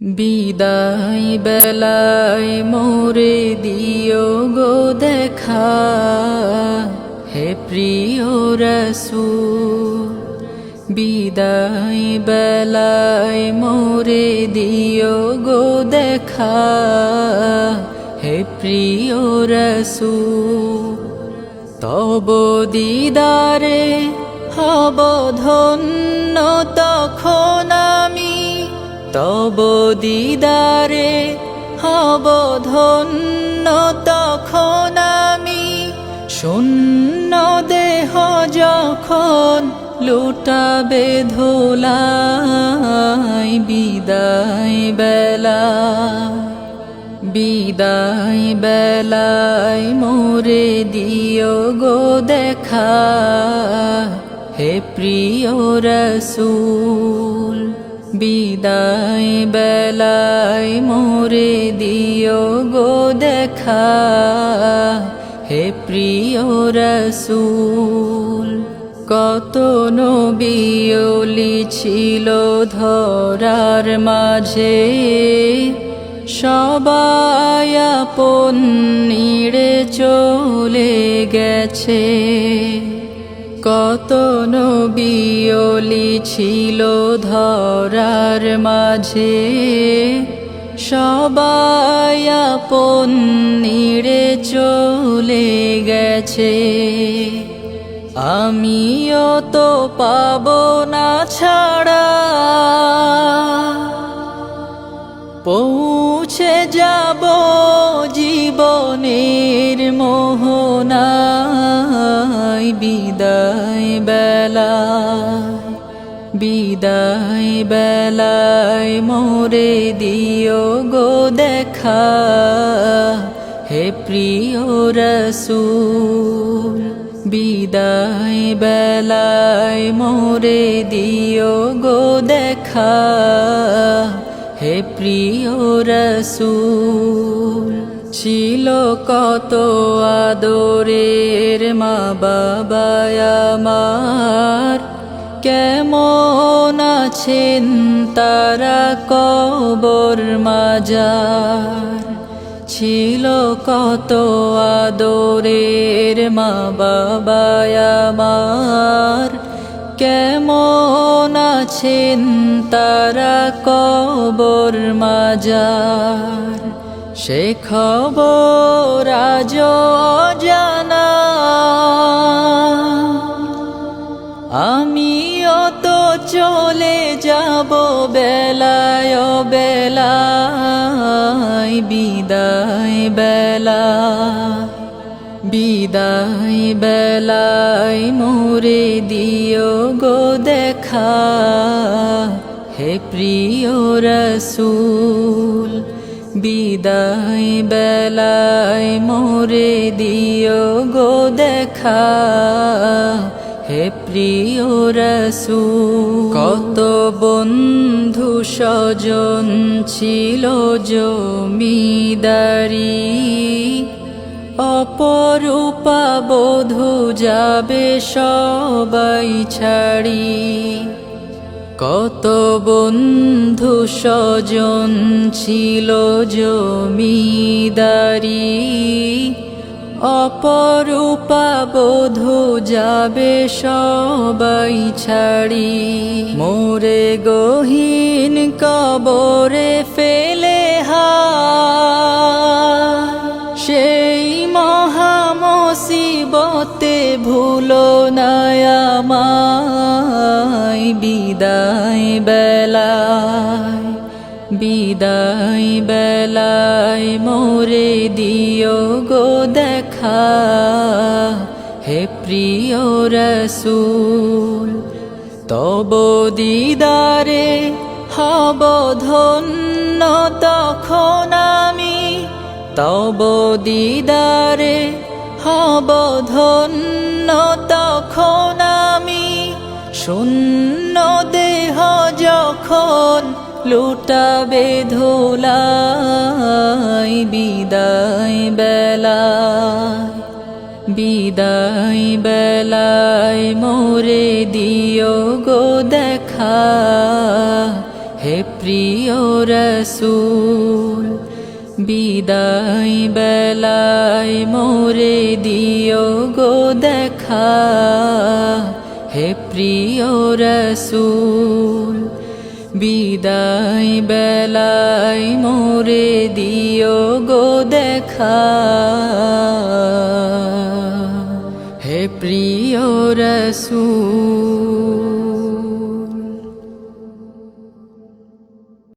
বিদায় বেলায় মোরে দিও গো দেখা, হে প্রিয় রাসূল। বিদায় বেলায় মোরে দিও গো দেখা, হে প্রিয় রাসূল। তব দিদারে হব ধন্য তখন আমি, তব দিদারে হব ধন্য তখন আমি। শূন্য দেহ যখন লুটাবে ধুলাই, বিদায় বেলা বিদায় বেলায় মোরে দিও গো দেখা, হে প্রিয় রাসূল। বিদায় বেলায় মোরে দিও গো দেখা, হে প্রিয় রাসূল। কত নবী ওলি ছিল ধরার মাঝে, সবাই আপন নিড়ে চলে গেছে। কত নবী ওলি ছিল ধরার মাঝে, সবাই আপন নিড়ে চলে গেছে। আমিও তো পাবো না ছাড়া, পৌঁছে যাব জীবনের মোহনায়। বিদায় বেলায় বিদায় বেলায় মোরে দিও গো দেখা, হে প্রিয় রাসূল। বিদায় বেলায় মোরে দিও গো দেখা, হে প্রিয় রাসূল। ছিল কত আদরের মা বাবা আমার, কেমন আছেন তারা কবর মাজার। ছিল কত আদরের মা বাবা আমার, কেমন আছেন তারা কবর মাজার। সে খবর আজ অজানা, আমিও তো চলে যাব বেলায় বেলায়। বিদায় বেলা বিদায় বেলায় মোরে দিও গো দেখা, হে প্রিয় রাসূল। বিদায় বেলায় মোরে দিও গো দেখা, হে প্রিয় রাসূল। কত বন্ধু স্বজন ছিল জমিদারি, অপরূপা বধূ যাবে সবাই ছাড়ি। কত বন্ধু স্বজন ছিল জমিদারি, অপরূপা বধূ যাবে সবাই ছাড়ি। মোরে গহীন কবরে ফেলে সেই মহা মুসিবতে ভুলো না আমায়। বিদায় বেলায় বিদায় বেলায় মোরে দিও গো দেখা, হে প্রিয় রাসূল। তব দিদারে হব ধন্য তখন আমি, তব দিদারে হব ধন্য তখন আমি। শূন্য দেহ যখন লুটাবে ধুলাই, বিদায় বেলায় বিদায় বেলায় মোরে দিও গো দেখা, হে প্রিয় প্রিয় রসূল বিদায় বেলায় মোরে দিও গো দেখা হে প্রিয় রসূল বিদায় বেলায় মোরে দিও গো দেখা হে প্রিয় রসূল